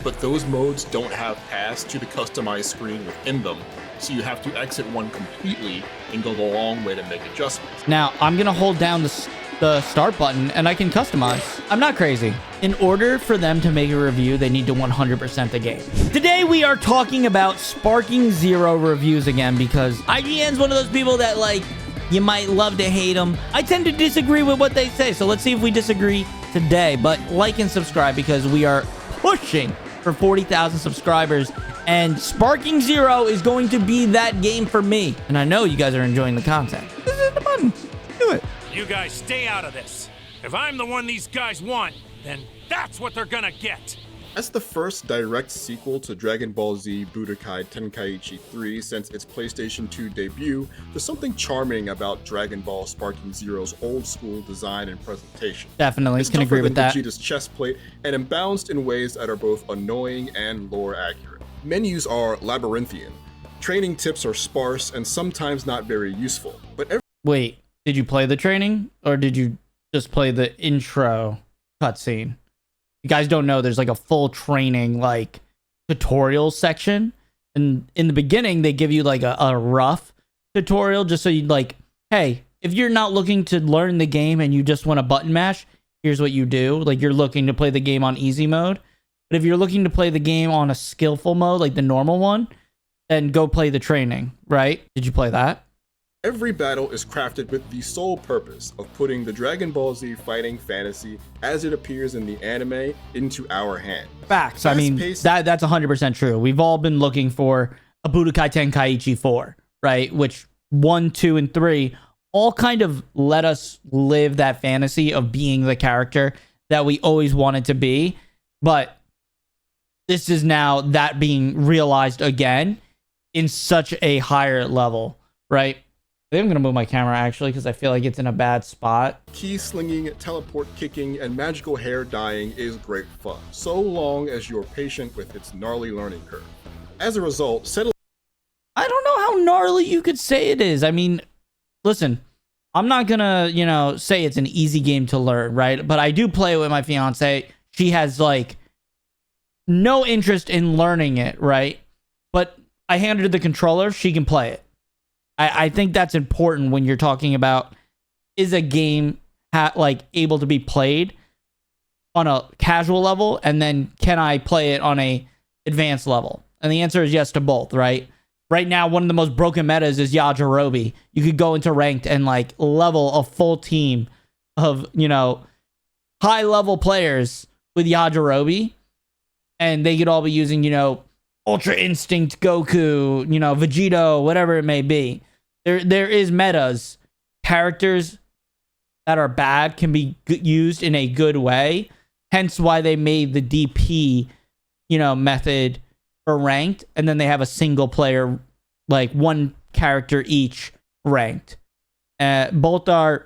but those modes don't have paths to the customized screen within them, so you have to exit one completely and go the long way to make adjustments. Now, I'm going to hold down the start button and I can customize. I'm not crazy. In order for them to make a review, they need to 100% the game. Today, we are talking about Sparking Zero reviews again because IGN's one of those people that, like, you might love to hate them. I tend to disagree with what they say, so let's see if we disagree today. But like and subscribe because we are pushing for 40,000 subscribers, and Sparking Zero is going to be that game for me. And I know you guys are enjoying the content. This is the button. Do it. You guys stay out of this. If I'm the one these guys want, then that's what they're gonna get. As the first direct sequel to Dragon Ball Z Budokai Tenkaichi 3 since its PlayStation 2 debut, there's something charming about Dragon Ball Sparking Zero's old school design and presentation. Definitely, it's can agree with that. Vegeta's chest plate and imbalanced in ways that are both annoying and lore accurate. Menus are labyrinthian. Training tips are sparse and sometimes not very useful. But wait, did you play the training or did you just play the intro cutscene? You guys don't know, there's like a full training like tutorial section, and in the beginning they give you like a rough tutorial just so you like, hey, if you're not looking to learn the game and you just want to button mash, here's what you do. Like, you're looking to play the game on easy mode, but if you're looking to play the game on a skillful mode like the normal one, then go play the training, right? Did you play that? Every battle is crafted with the sole purpose of putting the Dragon Ball Z fighting fantasy as it appears in the anime into our hand. Facts. I mean, that's 100% true. We've all been looking for a Budokai Tenkaichi 4, right? Which 1, 2, and 3 all kind of let us live that fantasy of being the character that we always wanted to be. But this is now that being realized again in such a higher level, right? I think I'm going to move my camera, actually, because I feel like it's in a bad spot. Key slinging, teleport kicking, and magical hair dyeing is great fun, so long as you're patient with its gnarly learning curve. As a result, I don't know how gnarly you could say it is. I mean, listen, I'm not going to, say it's an easy game to learn, right? But I do play it with my fiance. She has, like, no interest in learning it, right? But I handed her the controller. She can play it. I think that's important when you're talking about, is a game able to be played on a casual level, and then can I play it on a advanced level? And the answer is yes to both, right? Right now, one of the most broken metas is Yajirobe. You could go into ranked and like level a full team of, high level players with Yajirobe, and they could all be using, Ultra Instinct Goku, Vegito, whatever it may be. There is metas. Characters that are bad can be used in a good way. Hence why they made the DP, method for ranked. And then they have a single player, like one character each ranked. Both are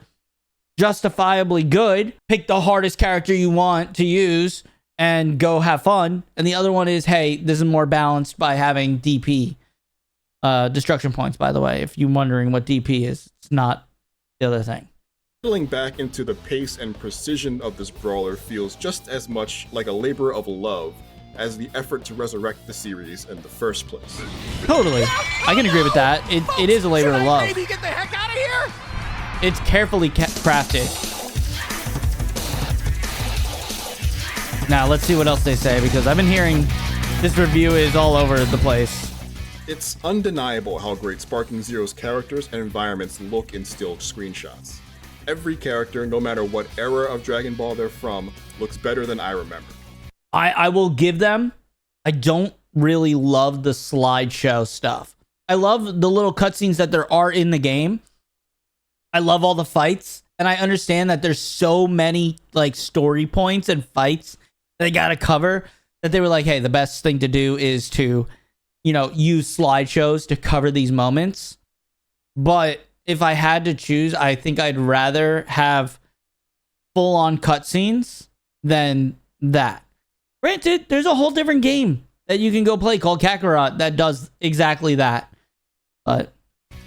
justifiably good. Pick the hardest character you want to use and go have fun. And the other one is, hey, this is more balanced by having DP. Destruction points, by the way, if you're wondering what DP is, it's not the other thing. Settling back into the pace and precision of this brawler feels just as much like a labor of love as the effort to resurrect the series in the first place. Totally. I can agree with that. It is a labor of love. Maybe get the heck out of here? It's carefully crafted. Now, let's see what else they say, because I've been hearing this review is all over the place. It's undeniable how great Sparking Zero's characters and environments look in still screenshots. Every character, no matter what era of Dragon Ball they're from, looks better than I remember. I will give them, I don't really love the slideshow stuff. I love the little cutscenes that there are in the game. I love all the fights, and I understand that there's so many like story points and fights they gotta cover that they were like, hey, the best thing to do is to use slideshows to cover these moments. But if I had to choose, I think I'd rather have full-on cutscenes than that. Granted, there's a whole different game that you can go play called Kakarot that does exactly that. But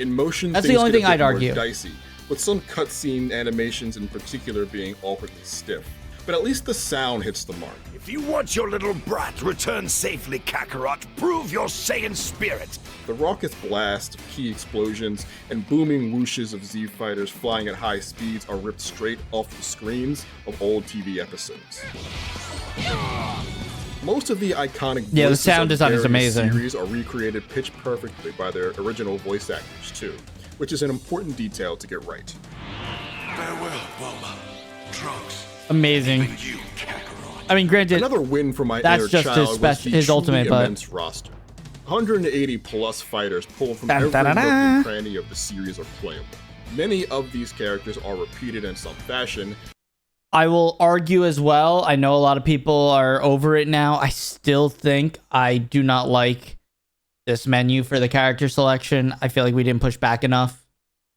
in motion, that's the only thing I'd argue. Dicey, with some cutscene animations in particular being awkwardly stiff. but at least the sound hits the mark. If you want your little brat returned safely, Kakarot, prove your Saiyan spirit. The raucous blast, key explosions, and booming whooshes of Z fighters flying at high speeds are ripped straight off the screens of old TV episodes. Most of the iconic the voices sound of design is various amazing. series are recreated pitch perfectly by their original voice actors too, which is an important detail to get right. Farewell, Bulma. Trunks. Amazing. Even you, Kakarot. I mean, granted, Another win for my that's inner just child his was special, the his truly ultimate, but immense roster. 180 plus fighters pulled from Dun, every dun, nook dun, and dun. cranny of the series are playable. Many of these characters are repeated in some fashion. I will argue as well. I know a lot of people are over it now. I still think I do not like this menu for the character selection. I feel like we didn't push back enough.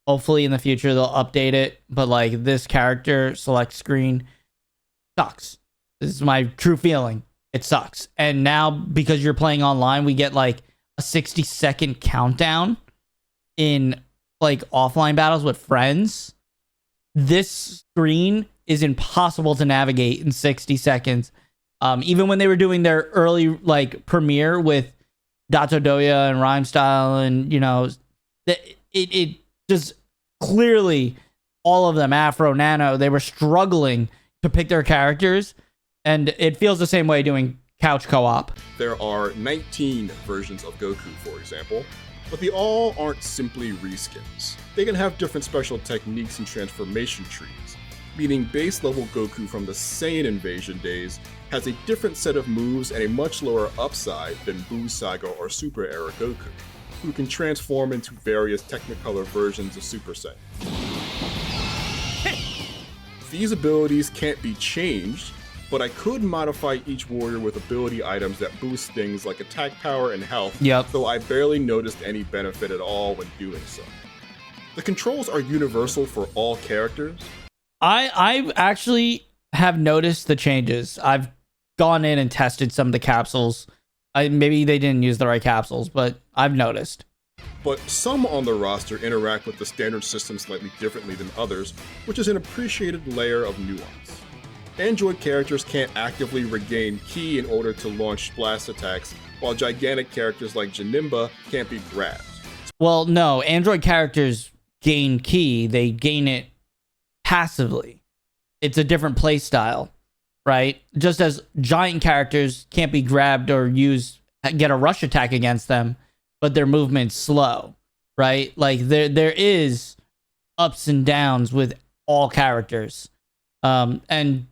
Hopefully in the future they'll update it. But like this character select screen sucks. This is my true feeling. It sucks. And now because you're playing online, we get like a 60-second countdown in like offline battles with friends. This screen is impossible to navigate in 60 seconds. Even when they were doing their early like premiere with Dato Doya and Rhyme Style, and you know, it just clearly all of them, Afro, Nano, they were struggling to pick their characters, and it feels the same way doing couch co-op. There are 19 versions of Goku, for example, but they all aren't simply reskins. They can have different special techniques and transformation trees, meaning base level Goku from the Saiyan invasion days has a different set of moves and a much lower upside than Buu Saga or Super Era Goku, who can transform into various Technicolor versions of Super Saiyan. These abilities can't be changed, but I could modify each warrior with ability items that boost things like attack power and health, though I barely noticed any benefit at all when doing so. The controls are universal for all characters. I actually have noticed the changes. I've gone in and tested some of the capsules. Maybe they didn't use the right capsules, but I've noticed. But some on the roster interact with the standard system slightly differently than others, which is an appreciated layer of nuance. Android characters can't actively regain ki in order to launch blast attacks, while gigantic characters like Janemba can't be grabbed. Well, no, Android characters gain ki. They gain it passively. It's a different play style, right? Just as giant characters can't be grabbed or get a rush attack against them, but their movement's slow, right? Like there is ups and downs with all characters. And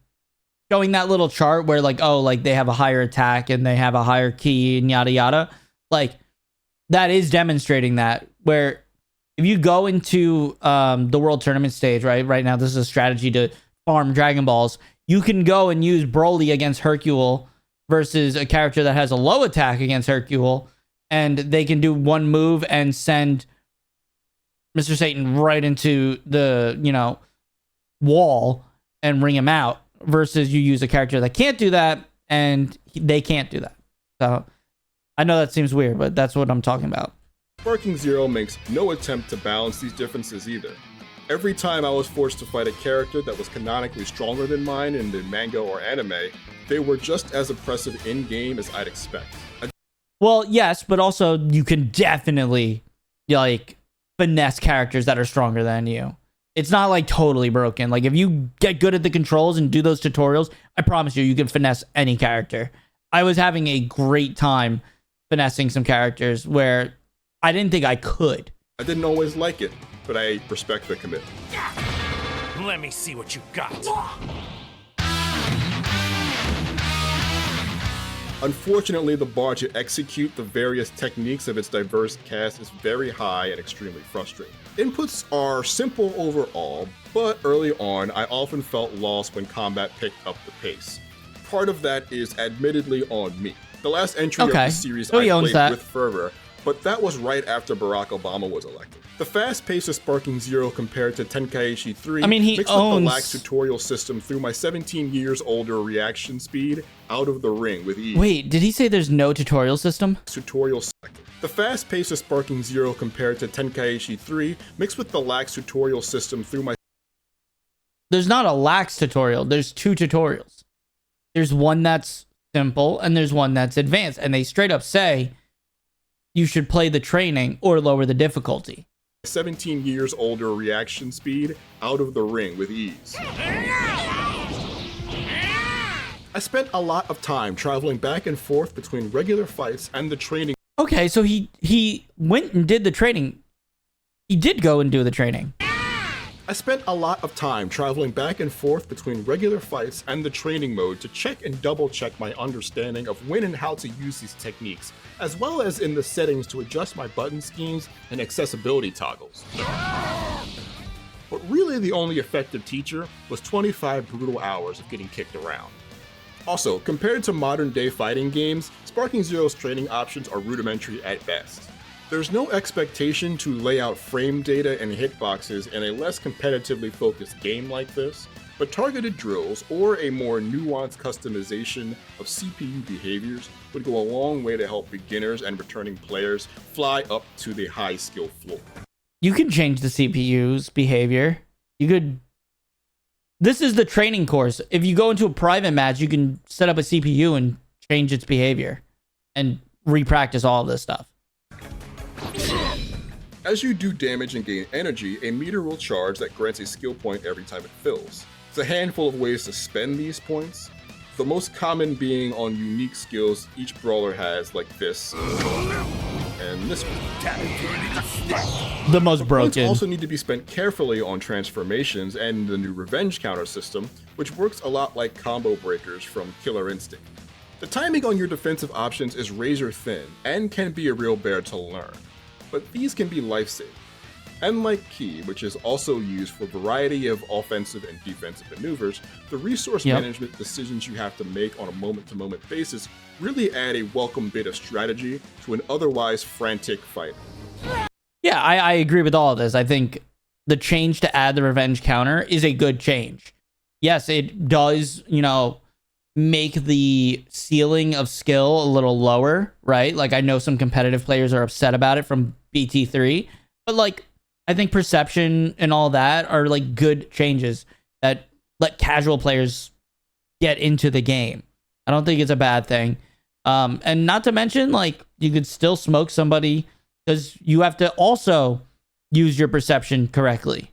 showing that little chart where like, oh, like they have a higher attack and they have a higher ki and yada yada, like that is demonstrating that. Where if you go into the world tournament stage, right now, this is a strategy to farm Dragon Balls. You can go and use Broly against Hercule versus a character that has a low attack against Hercule, and they can do one move and send Mr. Satan right into the, you know, wall and ring him out, versus you use a character that can't do that and they can't do that. So I know that seems weird, but that's what I'm talking about. Sparking Zero makes no attempt to balance these differences either. Every time I was forced to fight a character that was canonically stronger than mine in the manga or anime, they were just as oppressive in-game as I'd expect. Well, yes, but also you can definitely like finesse characters that are stronger than you. It's not like totally broken. Like if you get good at the controls and do those tutorials, I promise you can finesse any character. I was having a great time finessing some characters where I didn't think I could. I didn't always like it, but I respect the commitment. Let me see what you got. Unfortunately, the bar to execute the various techniques of its diverse cast is very high and extremely frustrating. Inputs are simple overall, but early on, I often felt lost when combat picked up the pace. Part of that is admittedly on me. The last entry of the series I played with fervor, but that was right after Barack Obama was elected. The fast pace of Sparking Zero compared to Tenkaichi 3 mixed with the lax tutorial system threw my 17 years older reaction speed out of the ring with ease. Wait, did he say there's no tutorial system? The fast pace of Sparking Zero compared to Tenkaichi 3 mixed with the lax tutorial system threw my there's not a lax tutorial. There's 2 tutorials. There's one that's simple and there's one that's advanced. And they straight up say you should play the training or lower the difficulty. 17 years older reaction speed out of the ring with ease. I spent a lot of time traveling back and forth between regular fights and the training. Okay, so he went and did the training. He did go and do the training. I spent a lot of time traveling back and forth between regular fights and the training mode to check and double check my understanding of when and how to use these techniques, as well as in the settings to adjust my button schemes and accessibility toggles. But really the only effective teacher was 25 brutal hours of getting kicked around. Also, compared to modern day fighting games, Sparking Zero's training options are rudimentary at best. There's no expectation to lay out frame data and hitboxes in a less competitively focused game like this, but targeted drills or a more nuanced customization of CPU behaviors would go a long way to help beginners and returning players fly up to the high skill floor. You can change the CPU's behavior. You could... This is the training course. If you go into a private match, you can set up a CPU and change its behavior and re-practice all of this stuff. As you do damage and gain energy, a meter will charge that grants a skill point every time it fills. There's a handful of ways to spend these points, the most common being on unique skills each brawler has, like this and this one. The most Points broken. also need to be spent carefully on transformations and the new revenge counter system, which works a lot like combo breakers from Killer Instinct. The timing on your defensive options is razor thin and can be a real bear to learn, but these can be life-saving. Unlike Key, which is also used for a variety of offensive and defensive maneuvers, the resource management decisions you have to make on a moment-to-moment basis really add a welcome bit of strategy to an otherwise frantic fight. Yeah, I agree with all of this. I think the change to add the revenge counter is a good change. Yes, it does, make the ceiling of skill a little lower, right? Like, I know some competitive players are upset about it from BT3, but I think perception and all that are good changes that let casual players get into the game. I don't think it's a bad thing. And not to mention, you could still smoke somebody because you have to also use your perception correctly.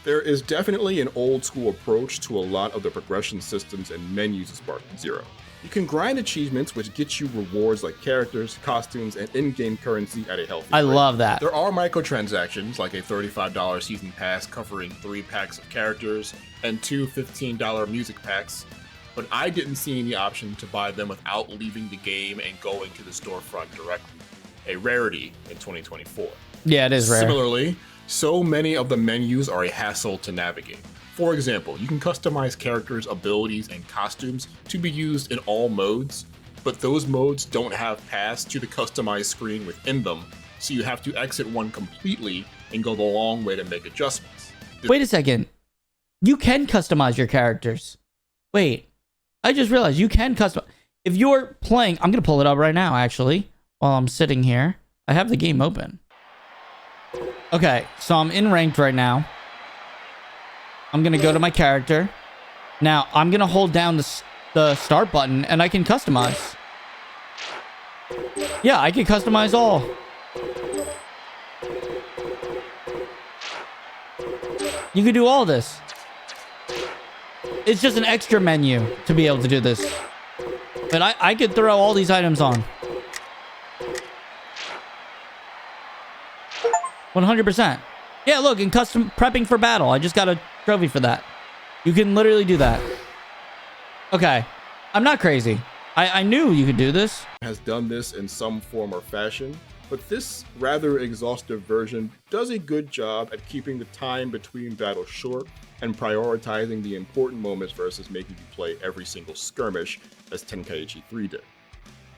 There is definitely an old school approach to a lot of the progression systems and menus of Sparking Zero. You can grind achievements which get you rewards like characters, costumes, and in-game currency at a healthy rate. I love that. There are microtransactions like a $35 season pass covering 3 packs of characters and 2 $15 music packs, but I didn't see any option to buy them without leaving the game and going to the storefront directly. A rarity in 2024. Yeah, it is rare. Similarly, so many of the menus are a hassle to navigate. For example, you can customize characters' abilities and costumes to be used in all modes, but those modes don't have paths to the customized screen within them, so you have to exit one completely and go the long way to make adjustments. Wait a second. You can customize your characters. Wait, I just realized you can customize. If you're playing, I'm going to pull it up right now, actually, while I'm sitting here. I have the game open. Okay, so I'm in ranked right now. I'm going to go to my character. Now, I'm going to hold down the start button, and I can customize. Yeah, I can customize all. You can do all this. It's just an extra menu to be able to do this. But I could throw all these items on. 100%. Yeah, look, in custom prepping for battle. I just got a trophy for that. You can literally do that. Okay. I'm not crazy. I knew you could do this. Has done this in some form or fashion, but this rather exhaustive version does a good job at keeping the time between battles short and prioritizing the important moments versus making you play every single skirmish as Tenkaichi 3 did.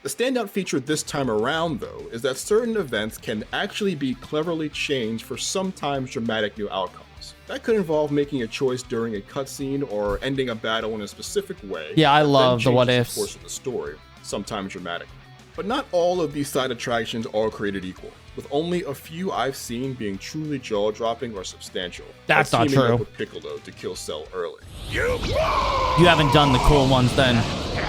The standout feature this time around, though, is that certain events can actually be cleverly changed for sometimes dramatic new outcomes. That could involve making a choice during a cutscene or ending a battle in a specific way. Yeah, I love the what ifs. The course of the story, sometimes dramatically. But not all of these side attractions are created equal, with only a few I've seen being truly jaw-dropping or substantial. That's like not teaming true. up with Piccolo to kill Cell early. You haven't done the cool ones then.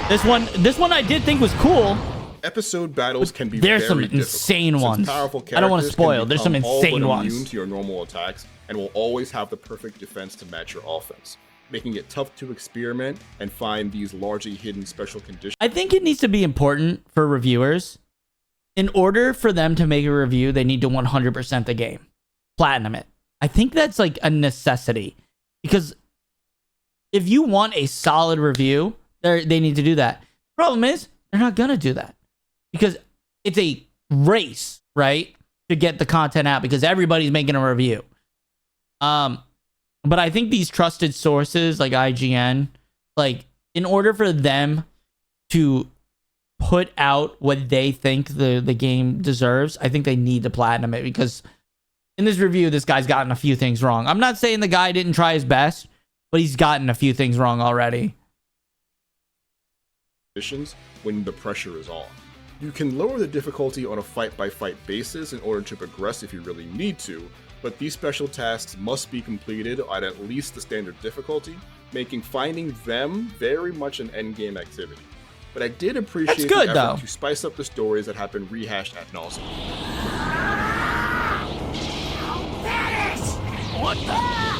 This one I did think was cool. Episode battles can be There's very some difficult, insane since ones. powerful I don't want to characters spoil. can There's some become all insane but ones. immune to your normal attacks and will always have the perfect defense to match your offense, making it tough to experiment and find these largely hidden special conditions. I think it needs to be important for reviewers. In order for them to make a review, they need to 100% the game. Platinum it. I think that's like a necessity. Because if you want a solid review, they need to do that. Problem is, they're not going to do that. Because it's a race, right? To get the content out because everybody's making a review. But I think these trusted sources like IGN, like in order for them to put out what they think the game deserves, I think they need to platinum it because in this review, this guy's gotten a few things wrong. I'm not saying the guy didn't try his best, but he's gotten a few things wrong already. When the pressure is on. You can lower the difficulty on a fight-by-fight basis in order to progress if you really need to, but these special tasks must be completed at least the standard difficulty, making finding them very much an endgame activity. But I did appreciate good, the effort though. to spice up the stories that have been rehashed ad nauseam. What the?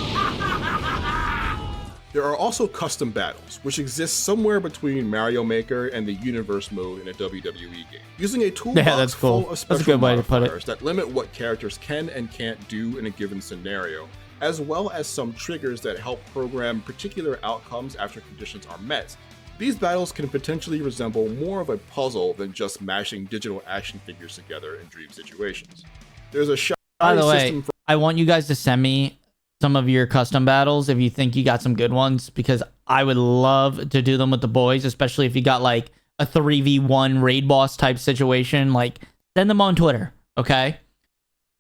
There are also custom battles, which exist somewhere between Mario Maker and the Universe mode in a WWE game, using a toolbox that's cool. full of That's a special good way to put it. modifiers that limit what characters can and can't do in a given scenario, as well as some triggers that help program particular outcomes after conditions are met. These battles can potentially resemble more of a puzzle than just mashing digital action figures together in dream situations. There's a By the way, system for I want you guys to send me some of your custom battles if you think you got some good ones, because I would love to do them with the boys, especially if you got like a 3v1 raid boss type situation. Like, send them on Twitter, okay?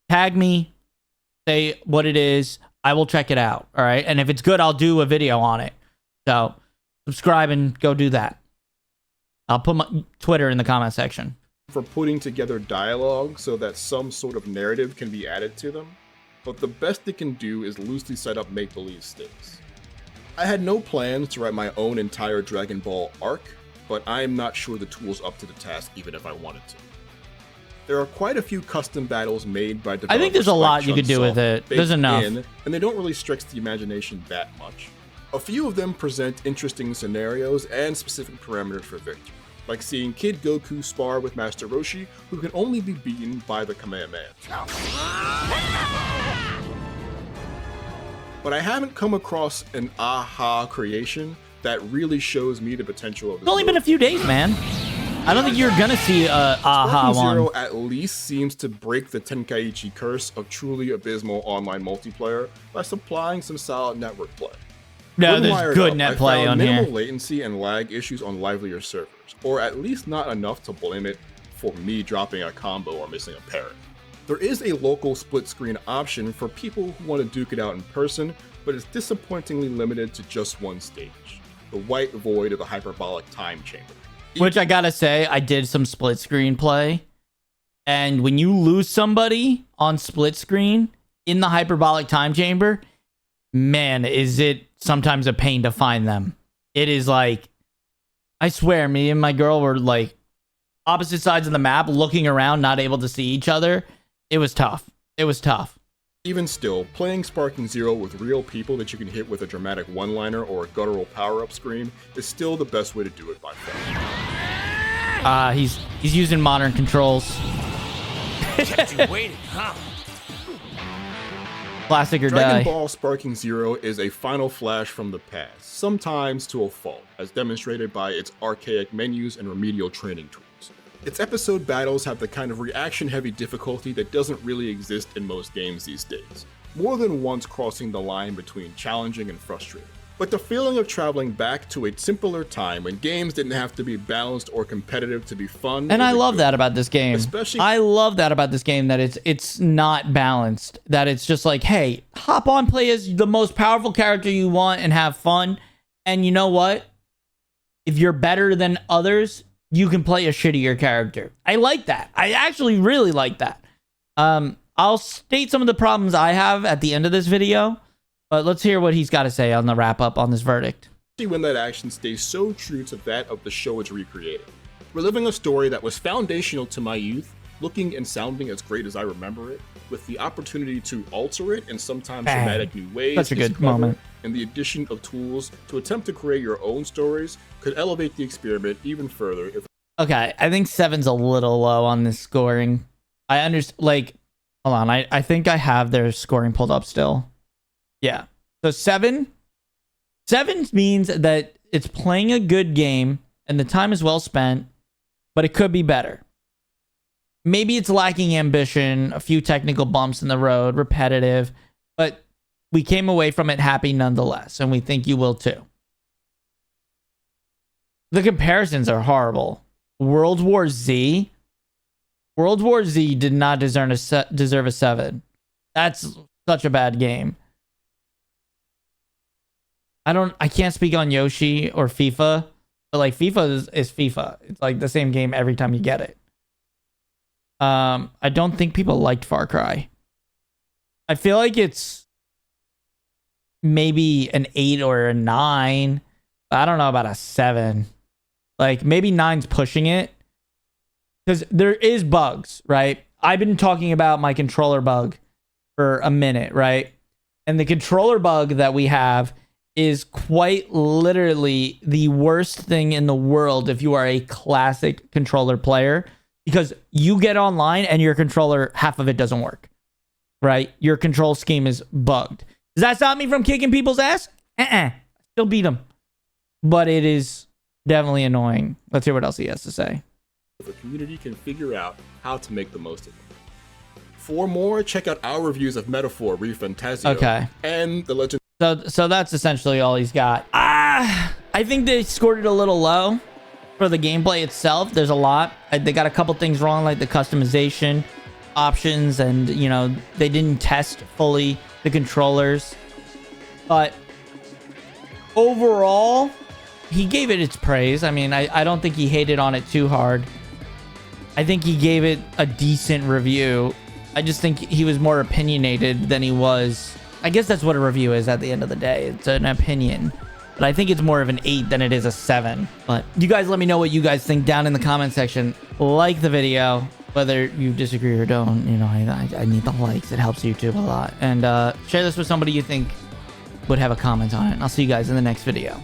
Tag me, say what it is. I will check it out, all right? And if it's good, I'll do a video on it. So subscribe and go do that. I'll put my Twitter in the comment section. for putting together dialogue so that some sort of narrative can be added to them, but the best it can do is loosely set up make-believe stakes. I had no plans to write my own entire Dragon Ball arc, but I am not sure the tool's up to the task even if I wanted to. There are quite a few custom battles made by developers. I think there's a lot you like could do with Chunsoft it. There's baked enough. in, and they don't really stretch the imagination that much. A few of them present interesting scenarios and specific parameters for victory, like seeing Kid Goku spar with Master Roshi, who can only be beaten by the Kamehameha. But I haven't come across an aha creation that really shows me the potential of this It's only been a move. few days, man. I don't think you're gonna see a aha Sparking one. Zero at least seems to break the Tenkaichi curse of truly abysmal online multiplayer by supplying some solid network play. No, When there's wired good up, net I play found on minimal here. latency and lag issues on livelier servers, or at least not enough to blame it for me dropping a combo or missing a parry. There is a local split screen option for people who want to duke it out in person, but it's disappointingly limited to just one stage, the white void of the hyperbolic time chamber. Which I gotta say, I did some split screen play. And when you lose somebody on split screen in the hyperbolic time chamber, man, is it sometimes a pain to find them. It is like, I swear, me and my girl were like opposite sides of the map, looking around, not able to see each other. It was tough. It was tough. Even still, playing Sparking Zero with real people that you can hit with a dramatic one-liner or a guttural power-up scream is still the best way to do it by far. He's using modern controls. Kept you waiting, huh? Classic or Dragon die. Ball Sparking Zero is a final flash from the past, sometimes to a fault, as demonstrated by its archaic menus and remedial training tools. Its episode battles have the kind of reaction-heavy difficulty that doesn't really exist in most games these days, more than once crossing the line between challenging and frustrating. But the feeling of traveling back to a simpler time when games didn't have to be balanced or competitive to be fun. And I is a love good that about this game. Especially- I love that about this game, that it's not balanced. That it's just like, hey, hop on, play as the most powerful character you want and have fun. And you know what? If you're better than others, you can play a shittier character. I like that. I actually really like that. I'll state some of the problems I have at the end of this video, but let's hear what he's got to say on the wrap up on this verdict. When that action stays so true to that of the show it's recreating. Reliving a story that was foundational to my youth, looking and sounding as great as I remember it, with the opportunity to alter it in sometimes dramatic new ways. Such a good moment. And the addition of tools to attempt to create your own stories could elevate the experiment even further. Okay, I think 7's a little low on this scoring. I understand, like, hold on, I think I have their scoring pulled up still. Yeah. So 7 means that it's playing a good game and the time is well spent, but it could be better. Maybe it's lacking ambition, a few technical bumps in the road, repetitive, but we came away from it happy nonetheless, and we think you will too. The comparisons are horrible. World War Z did not deserve a 7. That's such a bad game. I can't speak on Yoshi or FIFA, but like FIFA is FIFA. It's like the same game every time you get it. I don't think people liked Far Cry. I feel like it's maybe an 8 or a 9. But I don't know about a 7. Like maybe 9's pushing it. Because there is bugs, right? I've been talking about my controller bug for a minute, right? And the controller bug that we have is quite literally the worst thing in the world if you are a classic controller player, because you get online and your controller, half of it doesn't work, right? Your control scheme is bugged. Does that stop me from kicking people's ass? Still beat them. But it is definitely annoying. Let's hear what else he has to say. The community can figure out how to make the most of it. For more, check out our reviews of Metaphor, ReFantazio, okay, and The Legend. So that's essentially all he's got. I think they scored it a little low for the gameplay itself. There's a lot. They got a couple things wrong, like the customization options, and you know, they didn't test fully the controllers. But overall, he gave it its praise. I mean, I don't think he hated on it too hard. I think he gave it a decent review. I just think he was more opinionated than he was. I guess that's what a review is at the end of the day. It's an opinion. But I think it's more of an 8 than it is a 7. But you guys let me know what you guys think down in the comment section. Like the video, whether you disagree or don't. You know, I need the likes. It helps YouTube a lot. And share this with somebody you think would have a comment on it. And I'll see you guys in the next video.